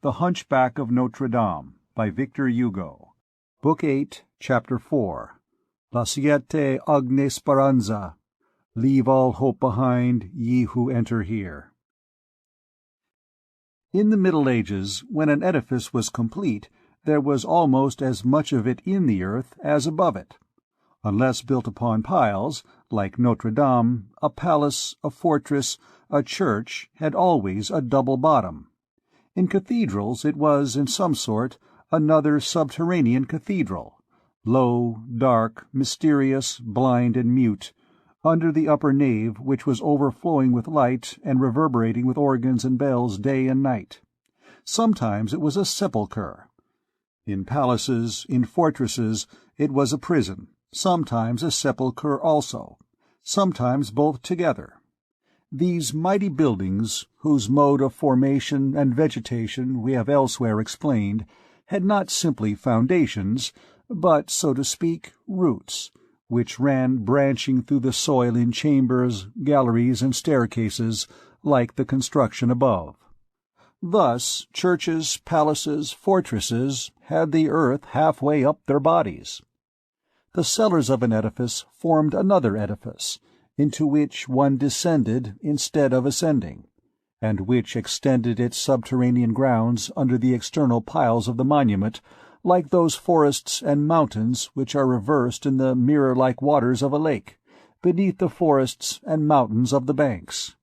The Hunchback of Notre Dame, by Victor Hugo. Book 8, Chapter 4. La Siete Agne Speranza. Leave all hope behind, ye who enter here. In the Middle Ages, when an edifice was complete, there was almost as much of it in the earth as above it. Unless built upon piles, like Notre Dame, a palace, a fortress, a church had always a double bottom. In cathedrals it was, in some sort, another subterranean cathedral, low, dark, mysterious, blind and mute, under the upper nave, which was overflowing with light and reverberating with organs and bells day and night. Sometimes it was a sepulchre. In palaces, in fortresses, it was a prison, sometimes a sepulchre also, sometimes both together. These mighty buildings, whose mode of formation and vegetation we have elsewhere explained, had not simply foundations, but, so to speak, roots, which ran branching through the soil in chambers, galleries, and staircases, like the construction above. Thus, churches, palaces, fortresses had the earth halfway up their bodies. The cellars of an edifice formed another edifice, into which one descended instead of ascending, and which extended its subterranean grounds under the external piles of the monument, like those forests and mountains which are reversed in the mirror-like waters of a lake, beneath the forests and mountains of the banks.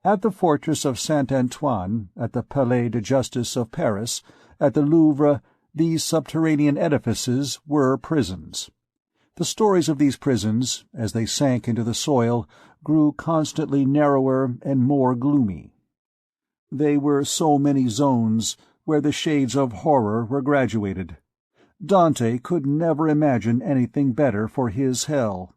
At the fortress of Saint-Antoine, at the Palais de Justice of Paris, at the Louvre, these subterranean edifices were prisons. The stories of these prisons, as they sank into the soil, grew constantly narrower and more gloomy. They were so many zones where the shades of horror were graduated. Dante could never imagine anything better for his hell.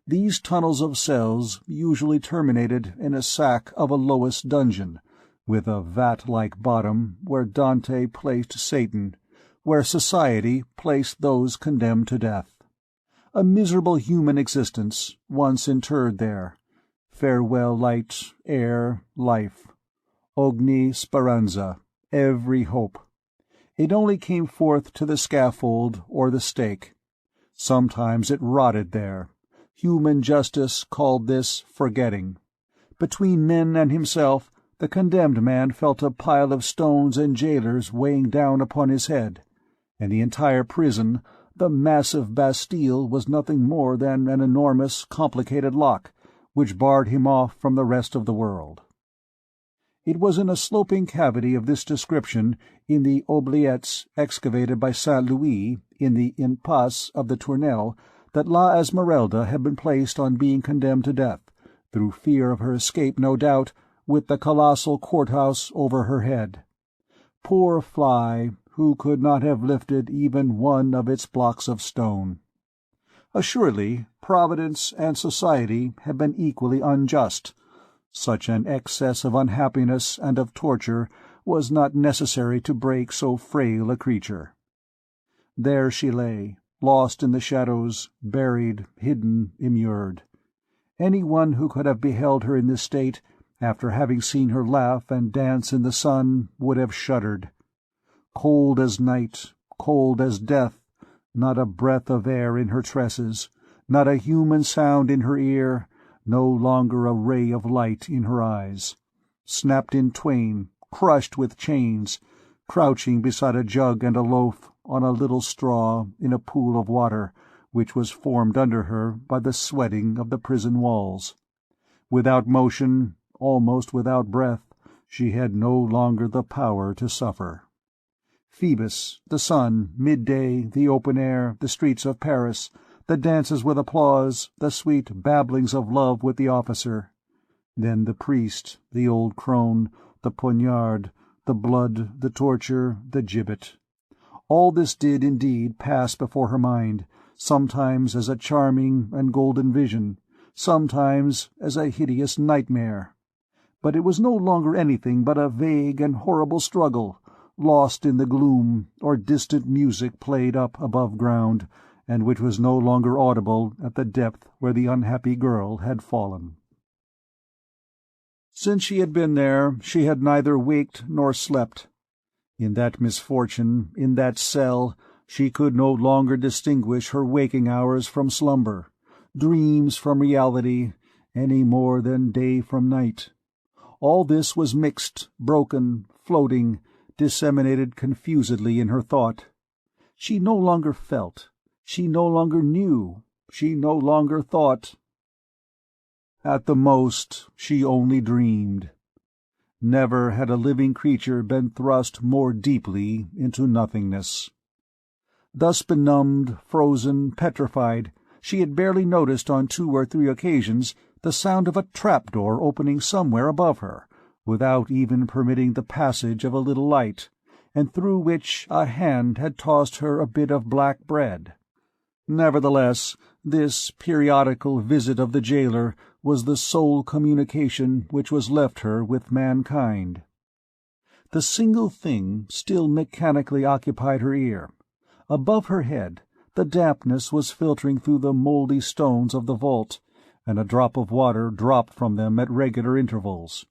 These tunnels of cells usually terminated in a sack of a lowest dungeon, with a vat-like bottom where Dante placed Satan, where society placed those condemned to death. A miserable human existence, once interred there. Farewell light, air, life. Ogni speranza, every hope. It only came forth to the scaffold or the stake. Sometimes it rotted there. Human justice called this forgetting. Between men and himself, the condemned man felt a pile of stones and jailers weighing down upon his head, and the entire prison, the massive Bastille, was nothing more than an enormous, complicated lock, which barred him off from the rest of the world. It was in a sloping cavity of this description in the oubliettes excavated by Saint Louis in the impasse of the Tournelle that La Esmeralda had been placed on being condemned to death, through fear of her escape, no doubt, with the colossal courthouse over her head. Poor fly, who could not have lifted even one of its blocks of stone. Assuredly, Providence and society had been equally unjust. Such an excess of unhappiness and of torture was not necessary to break so frail a creature. There she lay, lost in the shadows, buried, hidden, immured. Any one who could have beheld her in this state, after having seen her laugh and dance in the sun, would have shuddered. Cold as night, cold as death, not a breath of air in her tresses, not a human sound in her ear, no longer a ray of light in her eyes. Snapped in twain, crushed with chains, crouching beside a jug and a loaf, on a little straw, in a pool of water, which was formed under her by the sweating of the prison walls. Without motion, almost without breath, she had no longer the power to suffer. Phoebus, the sun, midday, the open air, the streets of Paris, the dances with applause, the sweet babblings of love with the officer. Then the priest, the old crone, the poniard, the blood, the torture, the gibbet. All this did indeed pass before her mind, sometimes as a charming and golden vision, sometimes as a hideous nightmare. But it was no longer anything but a vague and horrible struggle, lost in the gloom, or distant music played up above ground, and which was no longer audible at the depth where the unhappy girl had fallen. Since she had been there, she had neither waked nor slept. In that misfortune, in that cell, she could no longer distinguish her waking hours from slumber, dreams from reality, any more than day from night. All this was mixed, broken, floating, disseminated confusedly in her thought. She no longer felt, she no longer knew, she no longer thought. At the most, she only dreamed. Never had a living creature been thrust more deeply into nothingness. Thus benumbed, frozen, petrified, she had barely noticed on 2 or 3 occasions the sound of a trap-door opening somewhere above her, without even permitting the passage of a little light, and through which a hand had tossed her a bit of black bread. Nevertheless, this periodical visit of the jailer was the sole communication which was left her with mankind. The single thing still mechanically occupied her ear. Above her head, the dampness was filtering through the mouldy stones of the vault, and a drop of water dropped from them at regular intervals.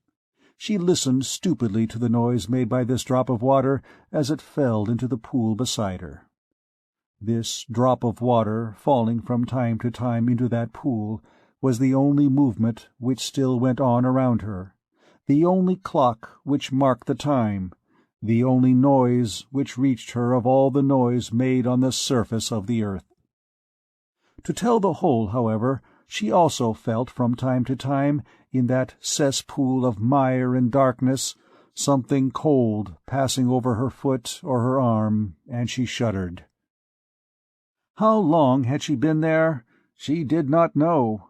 She listened stupidly to the noise made by this drop of water as it fell into the pool beside her. This drop of water, falling from time to time into that pool, was the only movement which still went on around her, the only clock which marked the time, the only noise which reached her of all the noise made on the surface of the earth. To tell the whole, however, she also felt from time to time, in that cesspool of mire and darkness, something cold passing over her foot or her arm, and she shuddered. How long had she been there? She did not know.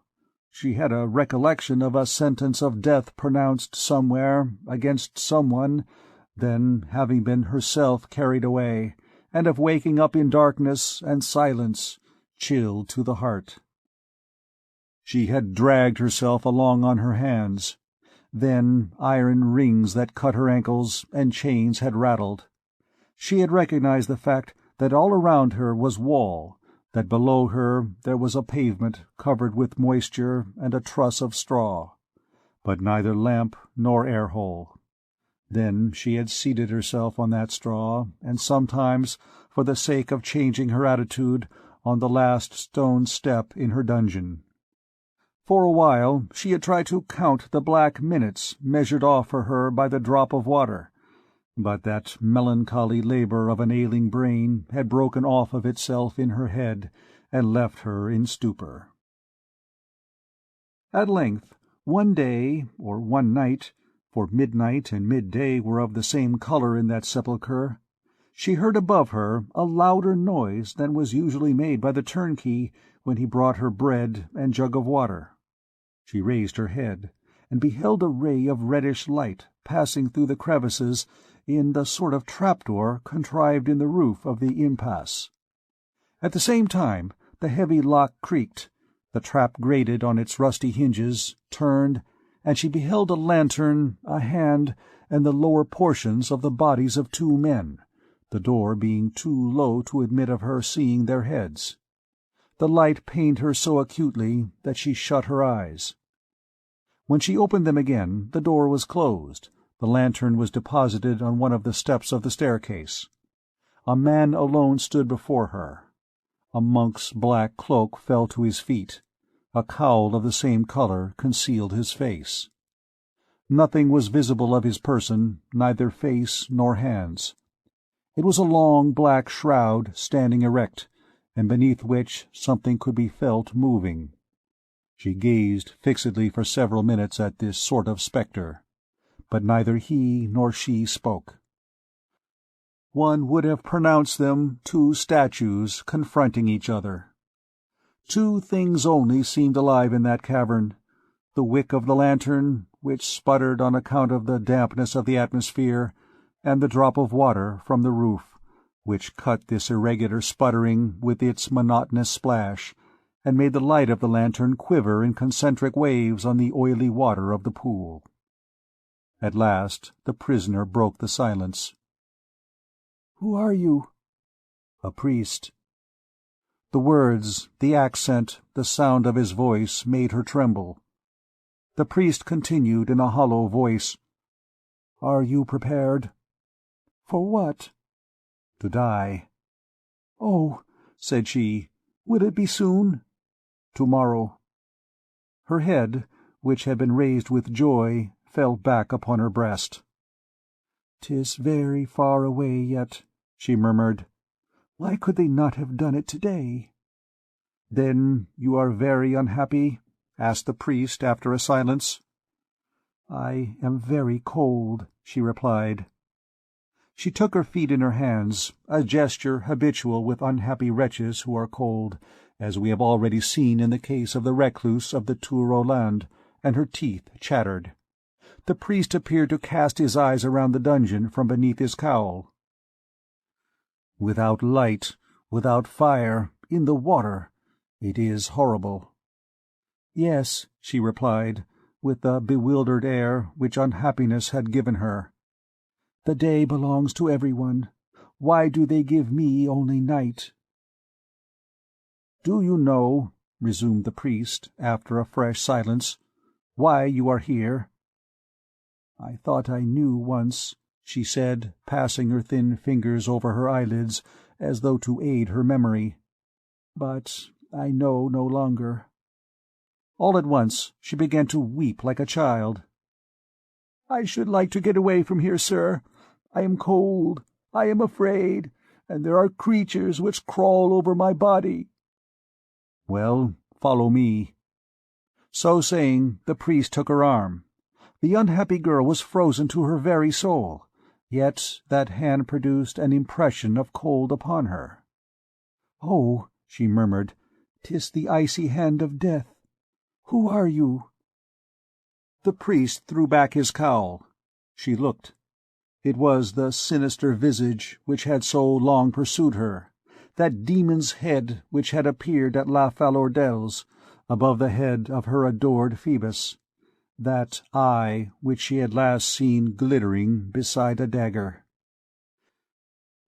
She had a recollection of a sentence of death pronounced somewhere, against someone, then having been herself carried away, and of waking up in darkness and silence, chilled to the heart. She had dragged herself along on her hands. Then iron rings that cut her ankles and chains had rattled. She had recognized the fact that all around her was wall, that below her there was a pavement covered with moisture and a truss of straw, but neither lamp nor air-hole. Then she had seated herself on that straw, and sometimes, for the sake of changing her attitude, on the last stone step in her dungeon. For a while she had tried to count the black minutes measured off for her by the drop of water, but that melancholy labor of an ailing brain had broken off of itself in her head and left her in stupor. At length, one day, or one night, for midnight and midday were of the same color in that sepulchre, she heard above her a louder noise than was usually made by the turnkey when he brought her bread and jug of water. She raised her head, and beheld a ray of reddish light passing through the crevices in the sort of trapdoor contrived in the roof of the impasse. At the same time the heavy lock creaked, the trap grated on its rusty hinges, turned, and she beheld a lantern, a hand, and the lower portions of the bodies of 2 men, the door being too low to admit of her seeing their heads. The light pained her so acutely that she shut her eyes. When she opened them again, the door was closed, the lantern was deposited on one of the steps of the staircase. A man alone stood before her. A monk's black cloak fell to his feet. A cowl of the same color concealed his face. Nothing was visible of his person, neither face nor hands. It was a long black shroud standing erect, and beneath which something could be felt moving. She gazed fixedly for several minutes at this sort of spectre, but neither he nor she spoke. One would have pronounced them 2 statues confronting each other. 2 things only seemed alive in that cavern: the wick of the lantern, which sputtered on account of the dampness of the atmosphere, and the drop of water from the roof, which cut this irregular sputtering with its monotonous splash, and made the light of the lantern quiver in concentric waves on the oily water of the pool. At last the prisoner broke the silence. "Who are you?" "A priest." The words, the accent, the sound of his voice made her tremble. The priest continued in a hollow voice, "Are you prepared?" For what?" "To die." "Oh," said she, "will it be soon?" "Tomorrow." Her head, which had been raised with joy, fell back upon her breast. "'Tis very far away yet," she murmured. "Why could they not have done it today?" "Then you are very unhappy?" asked the priest after a silence. "I am very cold," she replied. She took her feet in her hands, a gesture habitual with unhappy wretches who are cold, as we have already seen in the case of the recluse of the Tour Roland, and her teeth chattered. The priest appeared to cast his eyes around the dungeon from beneath his cowl. "Without light, without fire, in the water, it is horrible." "Yes," she replied, with the bewildered air which unhappiness had given her. "The day belongs to everyone. Why do they give me only night?" "Do you know," resumed the priest, after a fresh silence, "why you are here?" "I thought I knew once," she said, passing her thin fingers over her eyelids as though to aid her memory. "But I know no longer." All at once she began to weep like a child. "I should like to get away from here, sir. I am cold, I am afraid, and there are creatures which crawl over my body." "Well, follow me." So saying, the priest took her arm. The unhappy girl was frozen to her very soul, yet that hand produced an impression of cold upon her. "Oh," she murmured, "'tis the icy hand of death. Who are you?" The priest threw back his cowl. She looked. It was the sinister visage which had so long pursued her, that demon's head which had appeared at La Falourdels, above the head of her adored Phoebus, that eye which she had last seen glittering beside a dagger.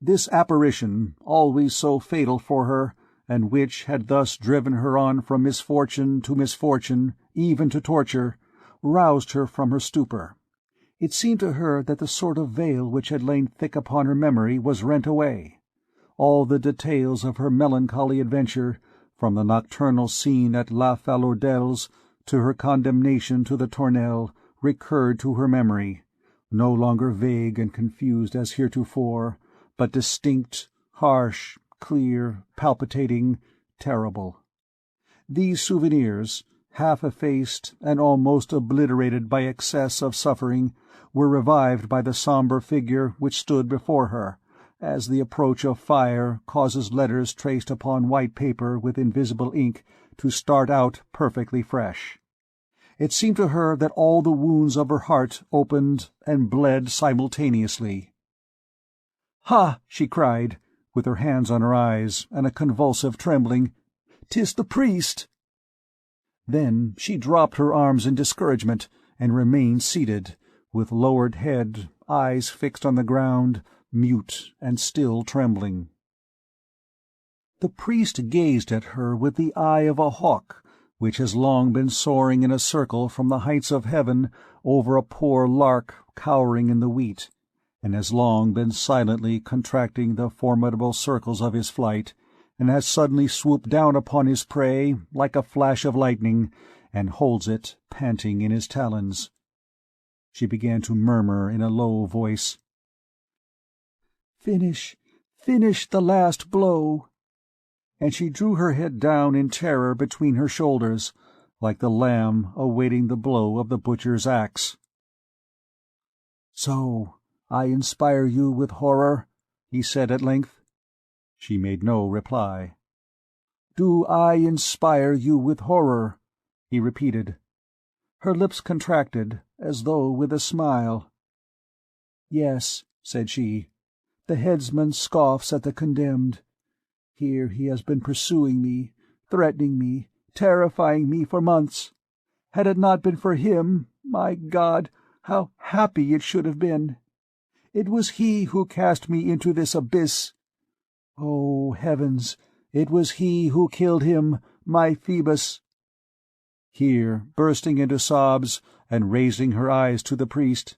This apparition, always so fatal for her, and which had thus driven her on from misfortune to misfortune, even to torture, roused her from her stupor. It seemed to her that the sort of veil which had lain thick upon her memory was rent away. All the details of her melancholy adventure, from the nocturnal scene at La Falourdels to her condemnation to the Tournelle, recurred to her memory, no longer vague and confused as heretofore, but distinct, harsh, clear, palpitating, terrible. These souvenirs, half effaced and almost obliterated by excess of suffering, were revived by the sombre figure which stood before her, as the approach of fire causes letters traced upon white paper with invisible ink to start out perfectly fresh. It seemed to her that all the wounds of her heart opened and bled simultaneously. "Ha!" she cried, with her hands on her eyes and a convulsive trembling. "'Tis the priest!" Then she dropped her arms in discouragement, and remained seated, with lowered head, eyes fixed on the ground, mute and still trembling. The priest gazed at her with the eye of a hawk, which has long been soaring in a circle from the heights of heaven over a poor lark cowering in the wheat, and has long been silently contracting the formidable circles of his flight, and has suddenly swooped down upon his prey like a flash of lightning, and holds it, panting, in his talons. She began to murmur in a low voice, "Finish, finish the last blow," and she drew her head down in terror between her shoulders, like the lamb awaiting the blow of the butcher's axe. "So I inspire you with horror?" he said at length. She made no reply. "Do I inspire you with horror?" he repeated. Her lips contracted, as though with a smile. "Yes," said she. "The headsman scoffs at the condemned. Here he has been pursuing me, threatening me, terrifying me for months. Had it not been for him, my God, how happy it should have been! It was he who cast me into this abyss. Oh, heavens, it was he who killed him, my Phoebus!" Here, bursting into sobs, and raising her eyes to the priest,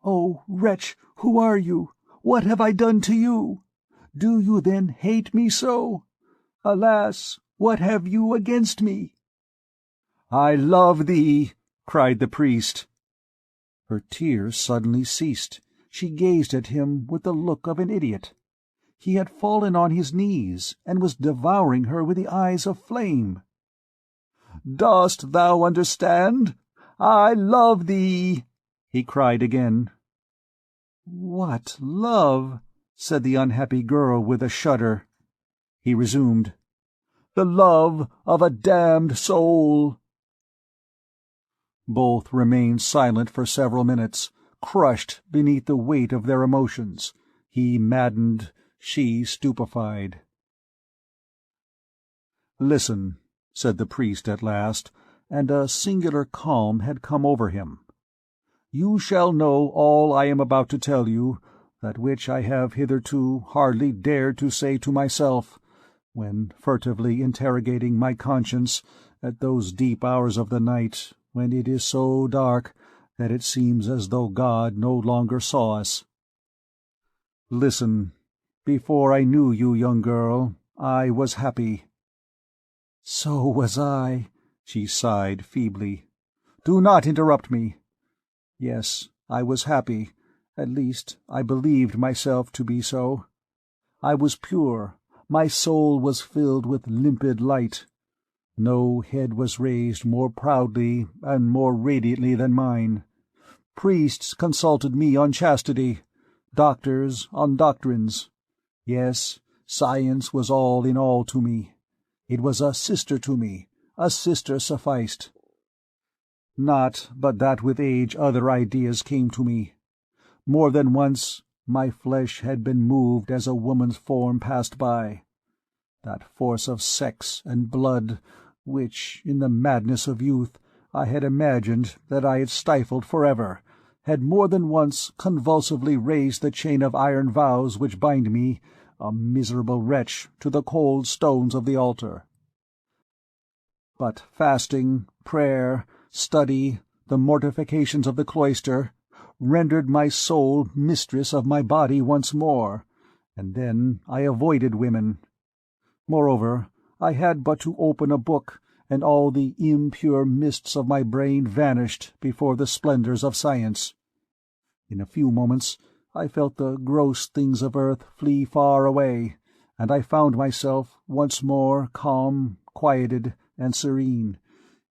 Oh, wretch, who are you? What have I done to you? Do you then hate me so? Alas, what have you against me?" "I love thee," cried the priest. Her tears suddenly ceased. She gazed at him with the look of an idiot. He had fallen on his knees, and was devouring her with the eyes of flame. "Dost thou understand? I love thee," he cried again. "What love?" said the unhappy girl with a shudder. He resumed, "The love of a damned soul." Both remained silent for several minutes, crushed beneath the weight of their emotions, he maddened, she stupefied. "Listen," said the priest at last, and a singular calm had come over him. "You shall know all I am about to tell you, that which I have hitherto hardly dared to say to myself, when furtively interrogating my conscience at those deep hours of the night when it is so dark that it seems as though God no longer saw us. Listen. Before I knew you, young girl, I was happy." "So was I," she sighed feebly. "Do not interrupt me. Yes, I was happy. At least, I believed myself to be so. I was pure. My soul was filled with limpid light. No head was raised more proudly and more radiantly than mine. Priests consulted me on chastity, doctors on doctrines. Yes, science was all in all to me. It was a sister to me. A sister sufficed. Not but that with age other ideas came to me. More than once my flesh had been moved as a woman's form passed by. That force of sex and blood which, in the madness of youth, I had imagined that I had stifled forever, had more than once convulsively raised the chain of iron vows which bind me, a miserable wretch, to the cold stones of the altar. But fasting, prayer, study, the mortifications of the cloister, rendered my soul mistress of my body once more, and then I avoided women. Moreover, I had but to open a book, and all the impure mists of my brain vanished before the splendors of science. In a few moments I felt the gross things of earth flee far away, and I found myself once more calm, quieted, and serene,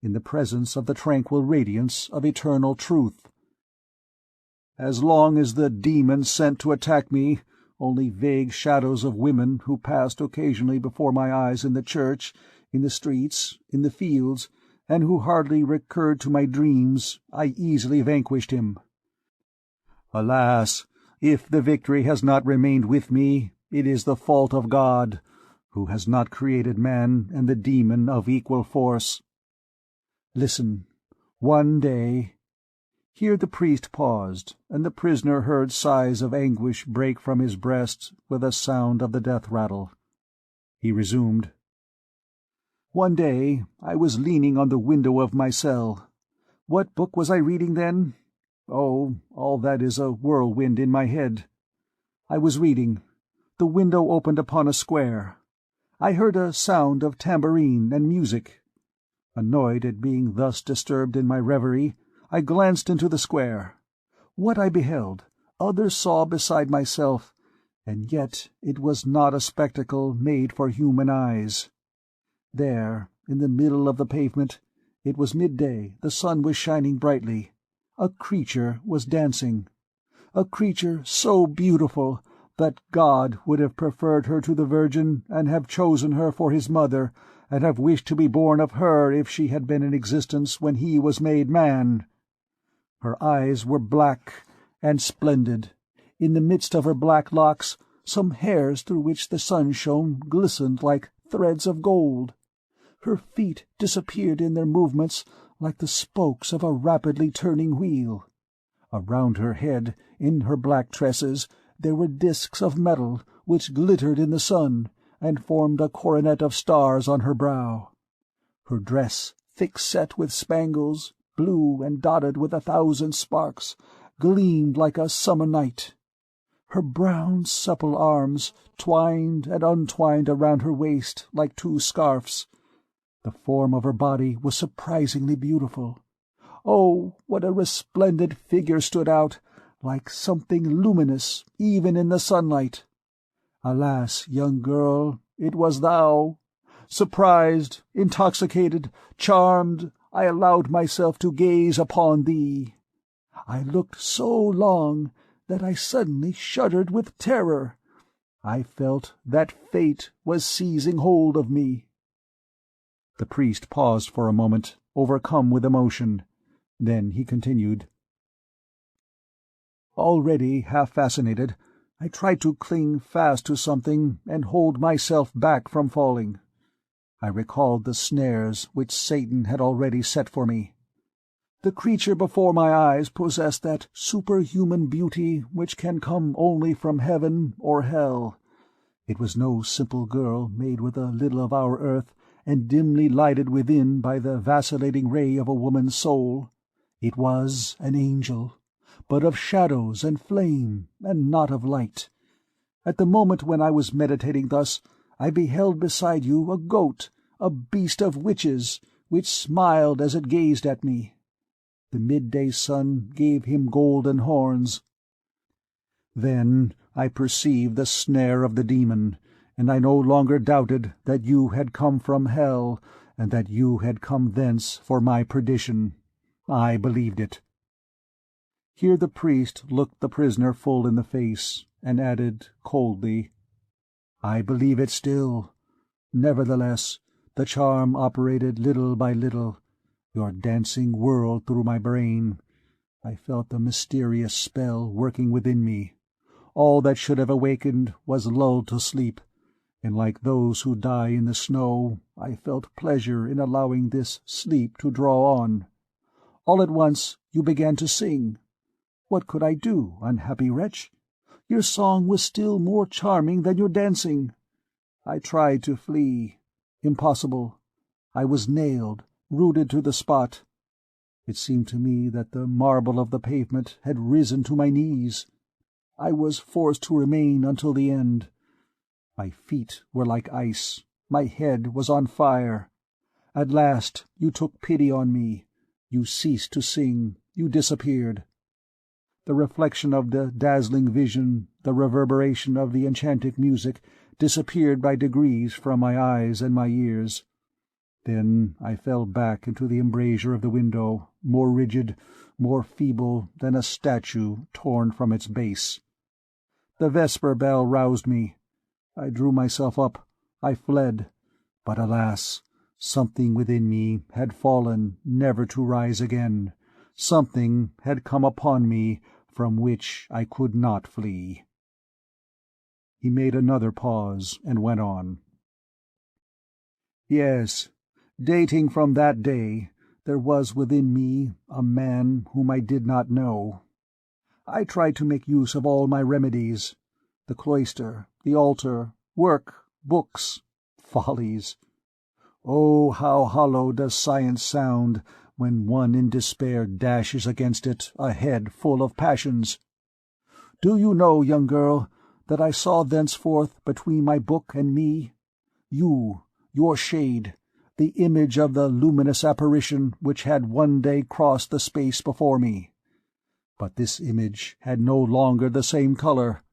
in the presence of the tranquil radiance of eternal truth. As long as the demons sent to attack me, only vague shadows of women who passed occasionally before my eyes in the church, in the streets, in the fields, and who hardly recurred to my dreams, I easily vanquished him. Alas, if the victory has not remained with me, it is the fault of God, who has not created man and the demon of equal force. Listen, one day—" Here the priest paused, and the prisoner heard sighs of anguish break from his breast with a sound of the death-rattle. He resumed, "One day I was leaning on the window of my cell. What book was I reading then? Oh, all that is a whirlwind in my head. I was reading. The window opened upon a square. I heard a sound of tambourine and music. Annoyed at being thus disturbed in my reverie, I glanced into the square. What I beheld, others saw beside myself, and yet it was not a spectacle made for human eyes. There, in the middle of the pavement, it was midday, the sun was shining brightly. A creature was dancing. A creature so beautiful that God would have preferred her to the Virgin and have chosen her for his mother, and have wished to be born of her if she had been in existence when he was made man. Her eyes were black and splendid. In the midst of her black locks, some hairs through which the sun shone glistened like threads of gold. Her feet disappeared in their movements like the spokes of a rapidly turning wheel. Around her head, in her black tresses, there were disks of metal which glittered in the sun, and formed a coronet of stars on her brow. Her dress, thick set with spangles, blue and dotted with 1,000 sparks, gleamed like a summer night. Her brown, supple arms twined and untwined around her waist like two scarfs. The form of her body was surprisingly beautiful. Oh, what a resplendent figure stood out, like something luminous even in the sunlight. Alas, young girl, it was thou. Surprised, intoxicated, charmed, I allowed myself to gaze upon thee. I looked so long that I suddenly shuddered with terror. I felt that fate was seizing hold of me." The priest paused for a moment, overcome with emotion. Then he continued. "Already half fascinated, I tried to cling fast to something and hold myself back from falling. I recalled the snares which Satan had already set for me. The creature before my eyes possessed that superhuman beauty which can come only from heaven or hell. It was no simple girl made with a little of our earth and dimly lighted within by the vacillating ray of a woman's soul. It was an angel, but of shadows and flame, and not of light. At the moment when I was meditating thus, I beheld beside you a goat, a beast of witches, which smiled as it gazed at me. The midday sun gave him golden horns. Then I perceived the snare of the demon, and I no longer doubted that you had come from hell, and that you had come thence for my perdition. I believed it." Here the priest looked the prisoner full in the face, and added coldly, "I believe it still. Nevertheless, the charm operated little by little. Your dancing whirled through my brain. I felt the mysterious spell working within me. All that should have awakened was lulled to sleep, and like those who die in the snow, I felt pleasure in allowing this sleep to draw on. All at once you began to sing. What could I do, unhappy wretch? Your song was still more charming than your dancing. I tried to flee. Impossible. I was nailed, rooted to the spot. It seemed to me that the marble of the pavement had risen to my knees. I was forced to remain until the end. My feet were like ice. My head was on fire. At last you took pity on me. You ceased to sing. You disappeared. The reflection of the dazzling vision, the reverberation of the enchanted music, disappeared by degrees from my eyes and my ears. Then I fell back into the embrasure of the window, more rigid, more feeble than a statue torn from its base. The vesper bell roused me. I drew myself up. I fled. But alas, something within me had fallen, never to rise again. Something had come upon me from which I could not flee. He made another pause and went on. Yes, dating from that day, there was within me a man whom I did not know. I tried to make use of all my remedies, the cloister, the altar, work, books, follies. Oh, how hollow does science sound when one in despair dashes against it a head full of passions! Do you know, young girl, that I saw thenceforth between my book and me you, your shade, the image of the luminous apparition which had one day crossed the space before me. But this image had no longer the same color.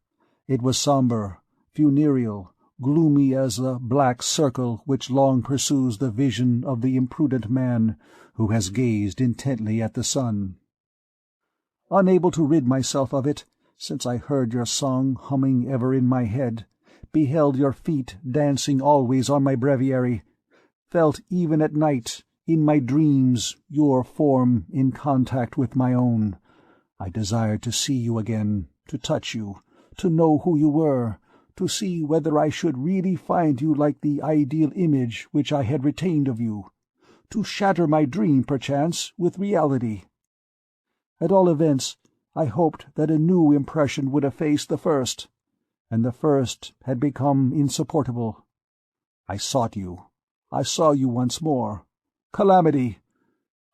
It was sombre, funereal, gloomy as a black circle which long pursues the vision of the imprudent man who has gazed intently at the sun. Unable to rid myself of it, since I heard your song humming ever in my head, beheld your feet dancing always on my breviary, felt even at night, in my dreams, your form in contact with my own, I desired to see you again, to touch you, to know who you were, to see whether I should really find you like the ideal image which I had retained of you, to shatter my dream, perchance, with reality. At all events, I hoped that a new impression would efface the first, and the first had become insupportable. I sought you. I saw you once more. Calamity!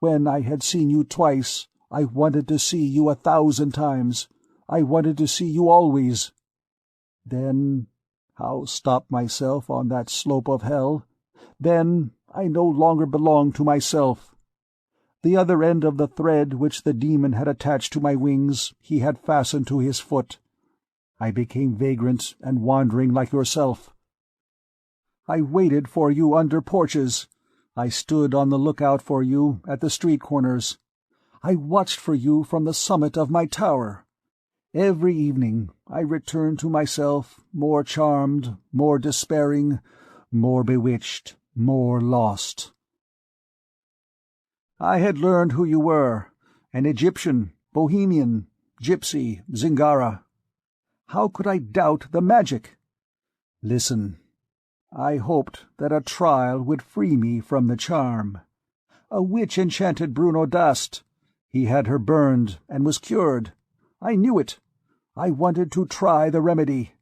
When I had seen you twice, I wanted to see you 1,000 times. I wanted to see you always. Then how stop myself on that slope of hell? Then I no longer belonged to myself. The other end of the thread which the demon had attached to my wings he had fastened to his foot. I became vagrant and wandering like yourself. I waited for you under porches. I stood on the lookout for you at the street corners. I watched for you from the summit of my tower. Every evening I returned to myself, more charmed, more despairing, more bewitched, more lost. I had learned who you were, an Egyptian, Bohemian, gypsy, Zingara. How could I doubt the magic? Listen, I hoped that a trial would free me from the charm. A witch enchanted Bruno Dast. He had her burned and was cured. I knew it. I wanted to try the remedy.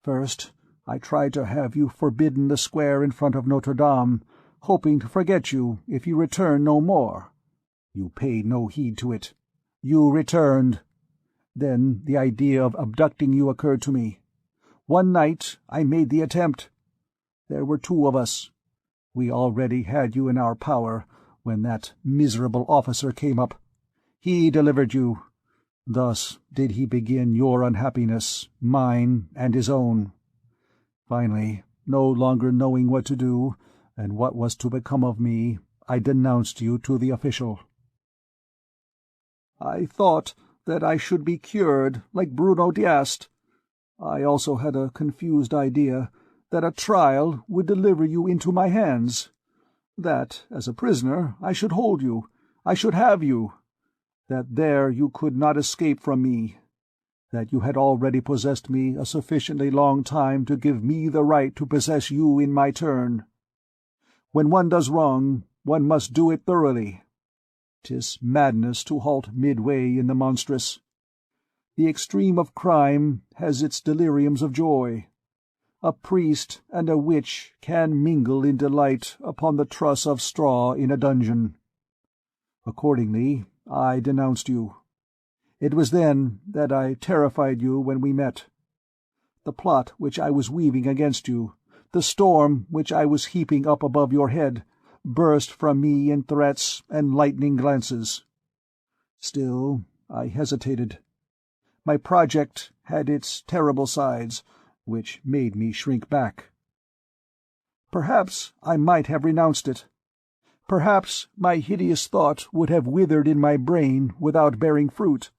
First, I tried to have you forbidden the square in front of Notre Dame, hoping to forget you if you returned no more. You paid no heed to it. You returned. Then the idea of abducting you occurred to me. One night I made the attempt. There were 2 of us. We already had you in our power when that miserable officer came up. He delivered you. Thus did he begin your unhappiness, mine and his own. Finally, no longer knowing what to do, and what was to become of me, I denounced you to the official. I thought that I should be cured, like Bruno Diast. I also had a confused idea that a trial would deliver you into my hands. That, as a prisoner, I should hold you, I should have you. That there you could not escape from me. That you had already possessed me a sufficiently long time to give me the right to possess you in my turn. When one does wrong, one must do it thoroughly. 'Tis madness to halt midway in the monstrous. The extreme of crime has its deliriums of joy. A priest and a witch can mingle in delight upon the truss of straw in a dungeon. Accordingly, I denounced you. It was then that I terrified you when we met. The plot which I was weaving against you, the storm which I was heaping up above your head, burst from me in threats and lightning glances. Still, I hesitated. My project had its terrible sides, which made me shrink back. Perhaps I might have renounced it. Perhaps my hideous thought would have withered in my brain without bearing fruit.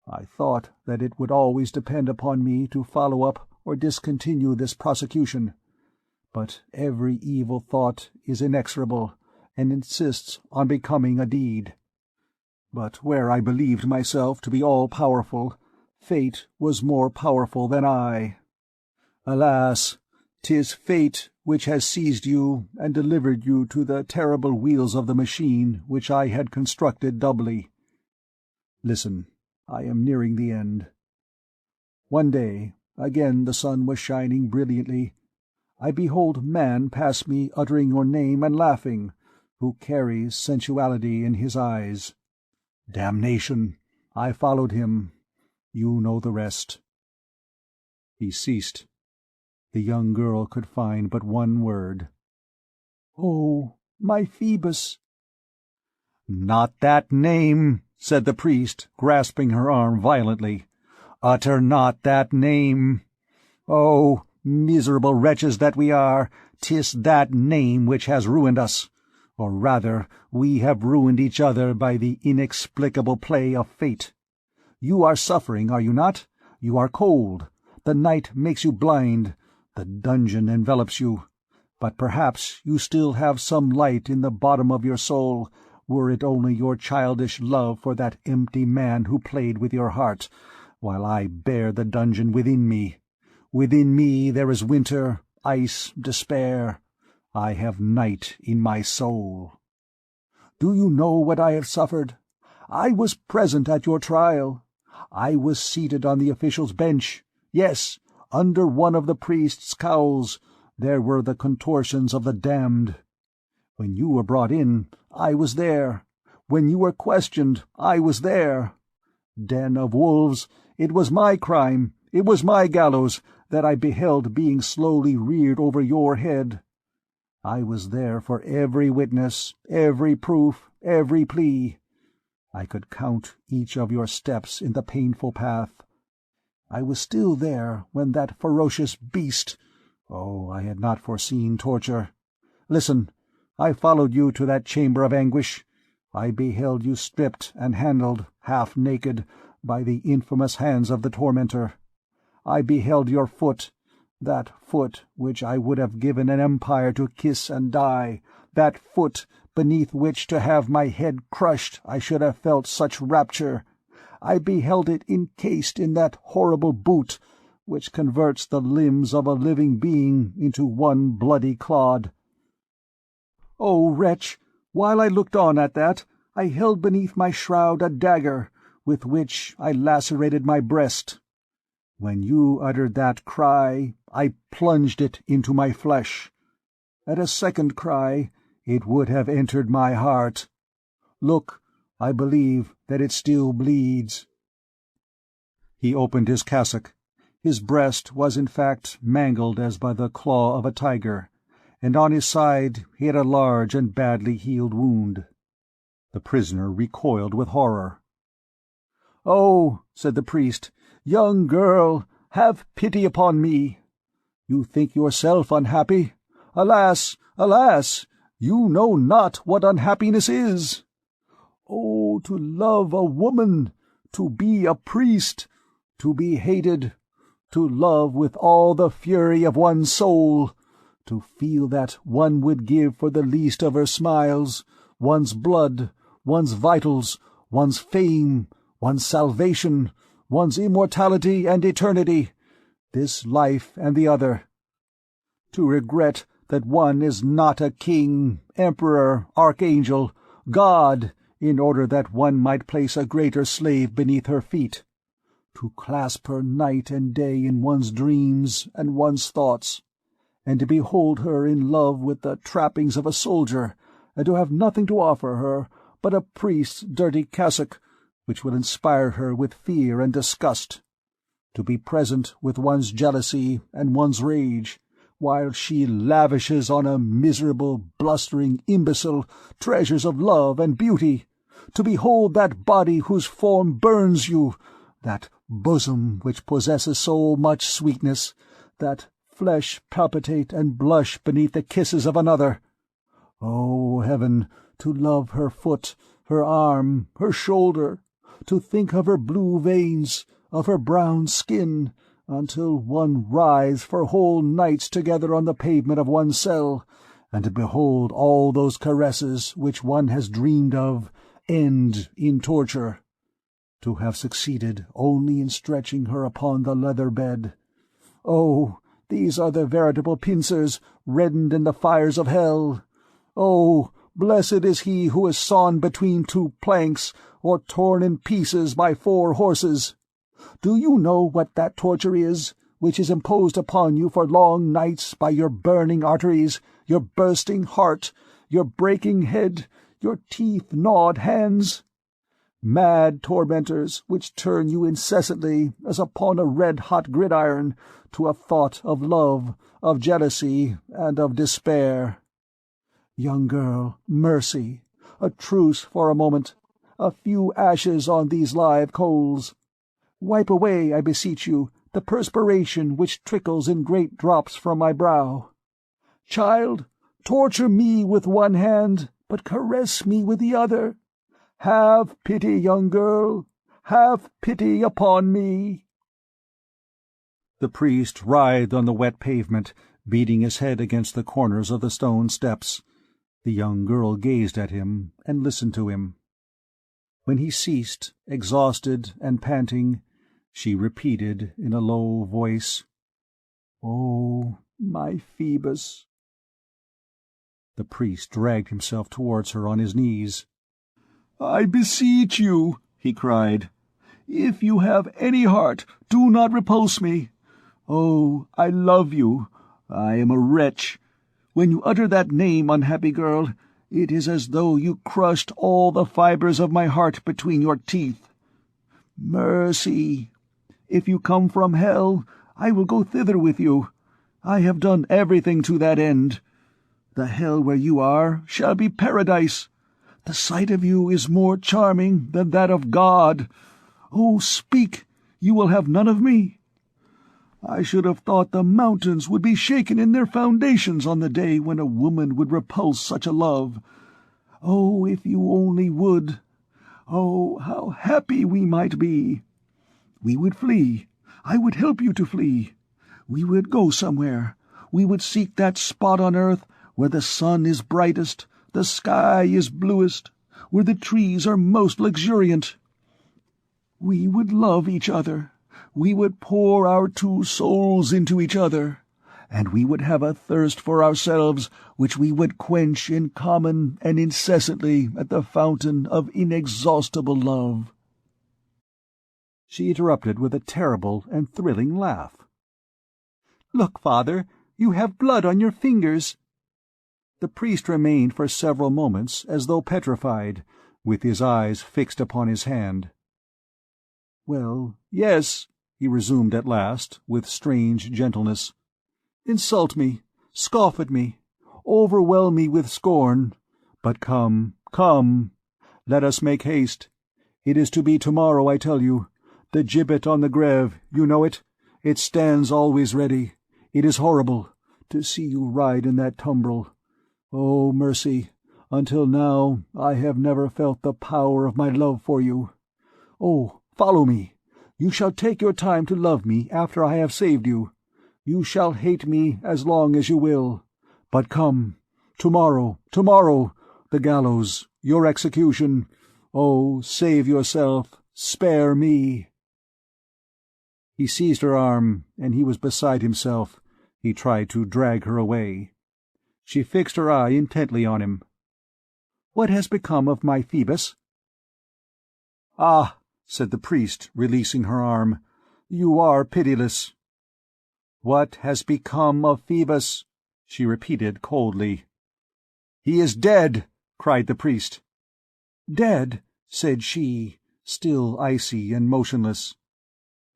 I thought that it would always depend upon me to follow up or discontinue this prosecution. But every evil thought is inexorable, and insists on becoming a deed. But where I believed myself to be all-powerful, fate was more powerful than I. Alas, 'tis fate which has seized you and delivered you to the terrible wheels of the machine which I had constructed doubly. Listen, I am nearing the end. One day, again the sun was shining brilliantly, I behold man pass me uttering your name and laughing, who carries sensuality in his eyes. Damnation! I followed him. You know the rest. He ceased. The young girl could find but one word. "Oh, my Phoebus!" "Not that name," said the priest, grasping her arm violently. "Utter not that name. Oh, miserable wretches that we are, 'tis that name which has ruined us. Or rather, we have ruined each other by the inexplicable play of fate. You are suffering, are you not? You are cold. The night makes you blind. The dungeon envelops you. But perhaps you still have some light in the bottom of your soul, were it only your childish love for that empty man who played with your heart, while I bear the dungeon within me. Within me there is winter, ice, despair. I have night in my soul. Do you know what I have suffered? I was present at your trial. I was seated on the official's bench. Yes, under one of the priest's cowls. There were the contortions of the damned. When you were brought in, I was there. When you were questioned, I was there. Den of wolves, it was my crime, it was my gallows, that I beheld being slowly reared over your head. I was there for every witness, every proof, every plea. I could count each of your steps in the painful path. I was still there when that ferocious beast— Oh, I had not foreseen torture. Listen, I followed you to that chamber of anguish. I beheld you stripped and handled, half naked, by the infamous hands of the tormentor. I beheld your foot, that foot which I would have given an empire to kiss and die, that foot beneath which to have my head crushed I should have felt such rapture. I beheld it encased in that horrible boot, which converts the limbs of a living being into one bloody clod. O wretch, while I looked on at that, I held beneath my shroud a dagger, with which I lacerated my breast. When you uttered that cry, I plunged it into my flesh. At a second cry, it would have entered my heart. Look, I believe that it still bleeds. He opened his cassock. His breast was in fact mangled as by the claw of a tiger, and on his side he had a large and badly healed wound. The prisoner recoiled with horror. "Oh," said the priest, "young girl, have pity upon me. You think yourself unhappy. Alas, alas, you know not what unhappiness is. Oh, to love a woman, to be a priest, to be hated, to love with all the fury of one's soul, to feel that one would give for the least of her smiles, one's blood, one's vitals, one's fame, one's salvation, one's immortality and eternity, this life and the other. To regret that one is not a king, emperor, archangel, god, in order that one might place a greater slave beneath her feet. To clasp her night and day in one's dreams and one's thoughts, and to behold her in love with the trappings of a soldier, and to have nothing to offer her but a priest's dirty cassock, which will inspire her with fear and disgust. To be present with one's jealousy and one's rage, while she lavishes on a miserable, blustering imbecile treasures of love and beauty. To behold that body whose form burns you, that bosom which possesses so much sweetness, that flesh palpitate and blush beneath the kisses of another. Oh, heaven, to love her foot, her arm, her shoulder, to think of her blue veins, of her brown skin, until one writhes for whole nights together on the pavement of one's cell, and to behold all those caresses which one has dreamed of end in torture. To have succeeded only in stretching her upon the leather bed. Oh, these are the veritable pincers, reddened in the fires of hell. Oh, blessed is he who is sawn between two planks, or torn in pieces by 4 horses. Do you know what that torture is, which is imposed upon you for long nights by your burning arteries, your bursting heart, your breaking head, your teeth-gnawed hands? Mad tormentors which turn you incessantly, as upon a red-hot gridiron, to a thought of love, of jealousy, and of despair. Young girl, mercy, a truce for a moment, a few ashes on these live coals. Wipe away, I beseech you, the perspiration which trickles in great drops from my brow. Child, torture me with one hand, but caress me with the other. Have pity, young girl, have pity upon me." The priest writhed on the wet pavement, beating his head against the corners of the stone steps. The young girl gazed at him and listened to him. When he ceased, exhausted and panting, she repeated in a low voice, "Oh, my Phoebus." The priest dragged himself towards her on his knees. "I beseech you," he cried, "if you have any heart, do not repulse me. Oh, I love you. I am a wretch. When you utter that name, unhappy girl, It is as though you crushed all the fibers of my heart between your teeth. Mercy! If you come from hell, I will go thither with you. I have done everything to that end. The hell where you are shall be paradise. The sight of you is more charming than that of God. Oh, speak! You will have none of me. I should have thought the mountains would be shaken in their foundations on the day when a woman would repulse such a love. Oh, if you only would! Oh, how happy we might be! We would flee. I would help you to flee. We would go somewhere. We would seek that spot on earth where the sun is brightest, the sky is bluest, where the trees are most luxuriant. We would love each other. We would pour our two souls into each other, and we would have a thirst for ourselves which we would quench in common and incessantly at the fountain of inexhaustible love." She interrupted with a terrible and thrilling laugh. "Look, father, you have blood on your fingers." The priest remained for several moments as though petrified, with his eyes fixed upon his hand. "Well, yes," he resumed at last, with strange gentleness. "Insult me, scoff at me, overwhelm me with scorn, but come, come, let us make haste. It is to be tomorrow, I tell you. The gibbet on the Grève, you know it? It stands always ready. It is horrible, to see you ride in that tumbrel. Oh, mercy, until now I have never felt the power of my love for you. Oh, follow me. You shall take your time to love me after I have saved you. You shall hate me as long as you will. But come, tomorrow, the gallows, your execution. Oh, save yourself, spare me." He seized her arm, and he was beside himself. He tried to drag her away. She fixed her eye intently on him. "What has become of my Phoebus?" "Ah," said the priest, releasing her arm, "you are pitiless." "What has become of Phoebus?" she repeated coldly. "He is dead!" cried the priest. "Dead?" said she, still icy and motionless.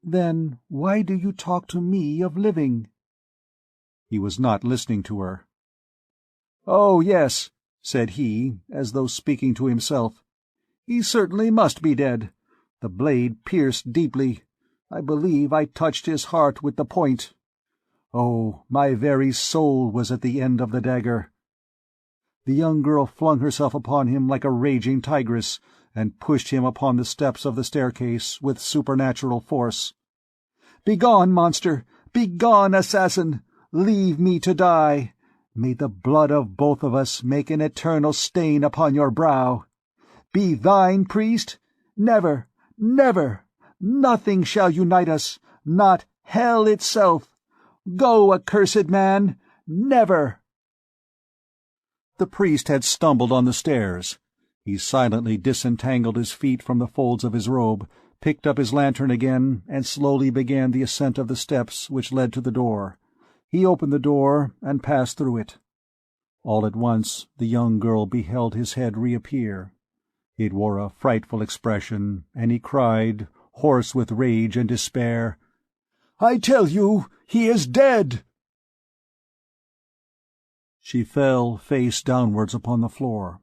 "Then why do you talk to me of living?" He was not listening to her. "Oh, yes," said he, as though speaking to himself. "He certainly must be dead. The blade pierced deeply. I believe I touched his heart with the point. Oh, my very soul was at the end of the dagger." The young girl flung herself upon him like a raging tigress, and pushed him upon the steps of the staircase with supernatural force. "Begone, monster! Begone, assassin! Leave me to die! May the blood of both of us make an eternal stain upon your brow! Be thine, priest? Never, never! Nothing shall unite us, not hell itself! Go, accursed man! Never!" The priest had stumbled on the stairs. He silently disentangled his feet from the folds of his robe, picked up his lantern again, and slowly began the ascent of the steps which led to the door. He opened the door and passed through it. All at once the young girl beheld his head reappear. It wore a frightful expression, and he cried, hoarse with rage and despair, "I tell you, he is dead!" She fell face downwards upon the floor,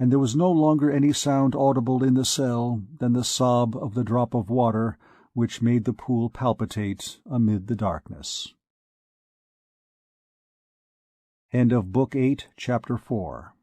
and there was no longer any sound audible in the cell than the sob of the drop of water which made the pool palpitate amid the darkness. End of Book 8, Chapter 4.